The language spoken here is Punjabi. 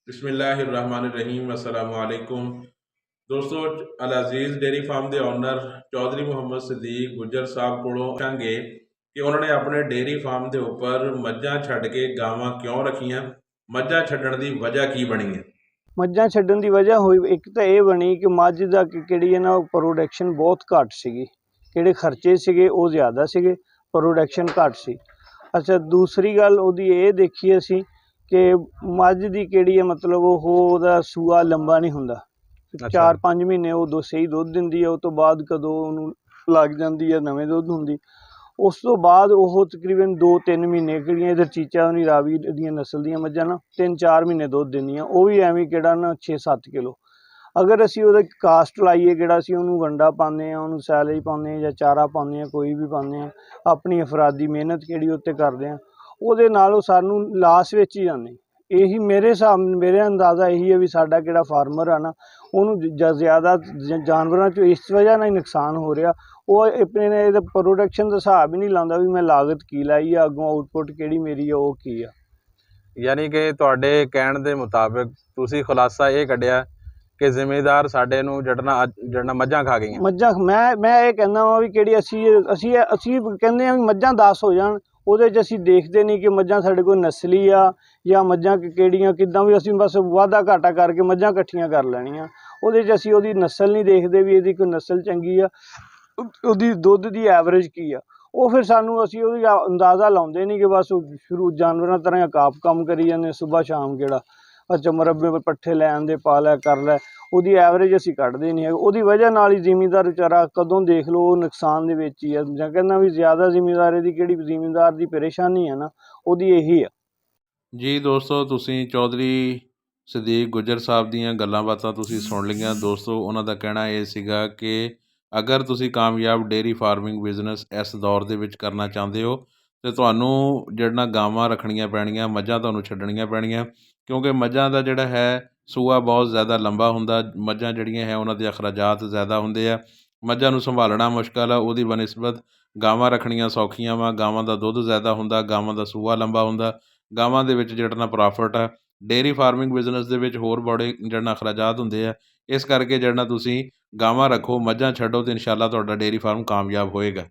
बिस्मिल्लाहिर्रहमानिर्रहीम अस्सलामुअलैकुम। दोस्तों, अल अजीज़ डेयरी फार्म के ओनर चौधरी मुहम्मद सदीक गुज्जर साहब को पूछांगे कि उन्होंने अपने डेयरी फार्म के उपर मझां छड्ड के गावां क्यों रखियां, मझां छड्डण की वजह की बनी है। मझां छड्डण ਦੀ ਵਜ੍ਹਾ ਹੋਈ ਇੱਕ ਤਾਂ ਇਹ ਬਣੀ ਕਿ ਮੱਝ ਦਾ ਕਿਹੜੀ ਹੈ ਨਾ ਪ੍ਰੋਡਕਸ਼ਨ ਬਹੁਤ ਘੱਟ ਸੀਗੀ, ਕਿਹੜੇ ਖਰਚੇ ਸੀਗੇ ਉਹ ਜ਼ਿਆਦਾ ਸੀਗੇ, ਪ੍ਰੋਡਕਸ਼ਨ ਘੱਟ ਸੀ। ਅੱਛਾ, ਦੂਸਰੀ ਗੱਲ ਉਹਦੀ ਇਹ ਦੇਖੀ ਅਸੀਂ ਕਿ ਮੱਝ ਦੀ ਕਿਹੜੀ ਹੈ ਮਤਲਬ ਉਹਦਾ ਸੂਆ ਲੰਬਾ ਨਹੀਂ ਹੁੰਦਾ। 4-5 ਮਹੀਨੇ ਉਹ ਸਹੀ ਦੁੱਧ ਦਿੰਦੀ ਹੈ, ਉਹ ਤੋਂ ਬਾਅਦ ਕਦੋਂ ਉਹਨੂੰ ਲੱਗ ਜਾਂਦੀ ਹੈ ਨਵੇਂ ਦੁੱਧ ਹੁੰਦੀ। ਉਸ ਤੋਂ ਬਾਅਦ ਉਹ ਤਕਰੀਬਨ 2-3 ਮਹੀਨੇ ਕਿਹੜੀਆਂ ਇੱਧਰ ਚੀਚਾ ਨਹੀਂ ਰਾਵੀ ਦੀਆਂ ਨਸਲ ਦੀਆਂ ਮੱਝਾਂ ਨਾ 3-4 ਮਹੀਨੇ ਦੁੱਧ ਦਿੰਦੀਆਂ, ਉਹ ਵੀ ਐਵੇਂ ਕਿਹੜਾ ਨਾ 6-7 ਕਿਲੋ। ਅਗਰ ਅਸੀਂ ਉਹਦਾ ਕਾਸਟ ਲਾਈਏ, ਕਿਹੜਾ ਅਸੀਂ ਉਹਨੂੰ ਵੰਡਾ ਪਾਉਂਦੇ ਹਾਂ, ਉਹਨੂੰ ਸੈਲੇਜ ਪਾਉਂਦੇ ਹਾਂ ਜਾਂ ਚਾਰਾ ਪਾਉਂਦੇ ਹਾਂ, ਕੋਈ ਵੀ ਪਾਉਂਦੇ ਹਾਂ, ਆਪਣੀ ਅਫਰਾਦੀ ਮਿਹਨਤ ਕਿਹੜੀ ਉੱਤੇ ਕਰਦੇ ਹਾਂ, ਉਹਦੇ ਨਾਲ ਉਹ ਸਾਨੂੰ ਲਾਸ ਵਿੱਚ ਹੀ ਜਾਂਦੇ। ਇਹੀ ਮੇਰੇ ਹਿਸਾਬ ਮੇਰਾ ਅੰਦਾਜ਼ਾ ਇਹੀ ਹੈ ਵੀ ਸਾਡਾ ਕਿਹੜਾ ਫਾਰਮਰ ਆ ਨਾ ਉਹਨੂੰ ਜ਼ਿਆਦਾ ਜਾਨਵਰਾਂ 'ਚੋਂ ਇਸ ਵਜ੍ਹਾ ਨਾਲ ਹੀ ਨੁਕਸਾਨ ਹੋ ਰਿਹਾ। ਉਹ ਆਪਣੇ ਇਹਦਾ ਪ੍ਰੋਡਕਸ਼ਨ ਦਾ ਹਿਸਾਬ ਹੀ ਨਹੀਂ ਲਾਉਂਦਾ ਵੀ ਮੈਂ ਲਾਗਤ ਕੀ ਲਾਈ ਆ, ਅੱਗੋਂ ਆਊਟਪੁੱਟ ਕਿਹੜੀ ਮੇਰੀ ਆ, ਉਹ ਕੀ ਆ। ਯਾਨੀ ਕਿ ਤੁਹਾਡੇ ਕਹਿਣ ਦੇ ਮੁਤਾਬਿਕ ਤੁਸੀਂ ਖੁਲਾਸਾ ਇਹ ਕੱਢਿਆ ਕਿ ਜ਼ਿਮੀਂਦਾਰ ਸਾਡੇ ਨੂੰ ਜੜਨਾ ਮੱਝਾਂ ਖਾ ਗਈਆਂ। ਮੱਝਾਂ ਮੈਂ ਇਹ ਕਹਿੰਦਾ ਵਾਂ ਵੀ ਕਿਹੜੀ ਅਸੀਂ ਕਹਿੰਦੇ ਹਾਂ ਵੀ ਮੱਝਾਂ 10 ਹੋ ਜਾਣ, ਉਹਦੇ 'ਚ ਅਸੀਂ ਦੇਖਦੇ ਨਹੀਂ ਕਿ ਮੱਝਾਂ ਸਾਡੇ ਕੋਲ ਨਸਲੀ ਆ ਜਾਂ ਮੱਝਾਂ ਕਿਹੜੀਆਂ ਕਿੱਦਾਂ ਵੀ, ਅਸੀਂ ਬਸ ਵਾਧਾ ਘਾਟਾ ਕਰਕੇ ਮੱਝਾਂ ਇਕੱਠੀਆਂ ਕਰ ਲੈਣੀਆਂ। ਉਹਦੇ 'ਚ ਅਸੀਂ ਉਹਦੀ ਨਸਲ ਨਹੀਂ ਦੇਖਦੇ ਵੀ ਇਹਦੀ ਕੋਈ ਨਸਲ ਚੰਗੀ ਆ, ਉਹਦੀ ਦੁੱਧ ਦੀ ਐਵਰੇਜ ਕੀ ਆ। ਉਹ ਫਿਰ ਸਾਨੂੰ ਅਸੀਂ ਉਹਦੀ ਅੰਦਾਜ਼ਾ ਲਾਉਂਦੇ ਨਹੀਂ ਕਿ ਬਸ ਸ਼ੁਰੂ ਜਾਨਵਰਾਂ ਤਰ੍ਹਾਂ ਕਾਪ ਕੰਮ ਕਰੀ ਜਾਂਦੇ ਸੁਬਾਹ ਸ਼ਾਮ ਕਿਹੜਾ ਅੱਛਾ ਮੁਰੱਬੇ ਪੱਠੇ ਲੈ ਆਉਂਦੇ ਪਾ ਲੈ ਕਰ ਲੈ, ਉਹਦੀ ਐਵਰੇਜ ਅਸੀਂ ਕੱਢਦੇ ਨਹੀਂ ਹੈਗੇ। ਉਹਦੀ ਵਜ੍ਹਾ ਨਾਲ ਹੀ ਜ਼ਿਮੀਂਦਾਰ ਵਿਚਾਰਾ ਕਦੋਂ ਦੇਖ ਲਓ ਉਹ ਨੁਕਸਾਨ ਦੇ ਵਿੱਚ ਹੀ ਆ। ਜਾਂ ਕਹਿੰਦਾ ਵੀ ਜ਼ਿਆਦਾ ਜ਼ਿਮੀਂਦਾਰ ਦੀ ਕਿਹੜੀ ਜ਼ਿਮੀਂਦਾਰ ਦੀ ਪਰੇਸ਼ਾਨੀ ਹੈ ਨਾ ਉਹਦੀ ਇਹੀ ਆ। ਜੀ ਦੋਸਤੋ, ਤੁਸੀਂ ਚੌਧਰੀ ਸਦੀਕ ਗੁੱਜਰ ਸਾਹਿਬ ਦੀਆਂ ਗੱਲਾਂ ਬਾਤਾਂ ਤੁਸੀਂ ਸੁਣ ਲਈਆਂ। ਦੋਸਤੋ, ਉਹਨਾਂ ਦਾ ਕਹਿਣਾ ਇਹ ਸੀਗਾ ਕਿ ਅਗਰ ਤੁਸੀਂ ਕਾਮਯਾਬ ਡੇਅਰੀ ਫਾਰਮਿੰਗ ਬਿਜ਼ਨਸ ਇਸ ਦੌਰ ਦੇ ਵਿੱਚ ਕਰਨਾ ਚਾਹੁੰਦੇ ਹੋ ਤਾਂ ਤੁਹਾਨੂੰ ਜਿਹੜਾ ਗਾਵਾਂ ਰੱਖਣੀਆਂ ਪੈਣੀਆਂ, ਮੱਝਾਂ ਤੁਹਾਨੂੰ ਛੱਡਣੀਆਂ ਪੈਣੀਆਂ, ਕਿਉਂਕਿ ਮੱਝਾਂ ਦਾ ਜਿਹੜਾ ਹੈ ਸੂਆ ਬਹੁਤ ਜ਼ਿਆਦਾ ਲੰਬਾ ਹੁੰਦਾ। ਮੱਝਾਂ ਜਿਹੜੀਆਂ ਹੈ ਉਹਨਾਂ ਦੇ ਅਖਰਾਜਾਤ ਜ਼ਿਆਦਾ ਹੁੰਦੇ ਆ, ਮੱਝਾਂ ਨੂੰ ਸੰਭਾਲਣਾ ਮੁਸ਼ਕਲ ਆ। ਉਹਦੀ ਬਨਿਸਬਤ ਗਾਵਾਂ ਰੱਖਣੀਆਂ ਸੌਖੀਆਂ ਵਾ। ਗਾਵਾਂ ਦਾ ਦੁੱਧ ਜ਼ਿਆਦਾ ਹੁੰਦਾ, ਗਾਵਾਂ ਦਾ ਸੂਆ ਲੰਬਾ ਹੁੰਦਾ, ਗਾਵਾਂ ਦੇ ਵਿੱਚ ਜਿਹੜਾ ਪ੍ਰੋਫਿਟ ਆ। ਡੇਅਰੀ ਫਾਰਮਿੰਗ ਬਿਜ਼ਨਸ ਦੇ ਵਿੱਚ ਹੋਰ ਬੜੇ ਜਿਹੜਾ ਅਖਰਾਜਾਤ ਹੁੰਦੇ ਆ। ਇਸ ਕਰਕੇ ਜਿਹੜਾ ਤੁਸੀਂ ਗਾਵਾਂ ਰੱਖੋ, ਮੱਝਾਂ ਛੱਡੋ, ਅਤੇ ਇਨਸ਼ਾਅੱਲਾ ਤੁਹਾਡਾ ਡੇਅਰੀ ਫਾਰਮ ਕਾਮਯਾਬ ਹੋਏਗਾ।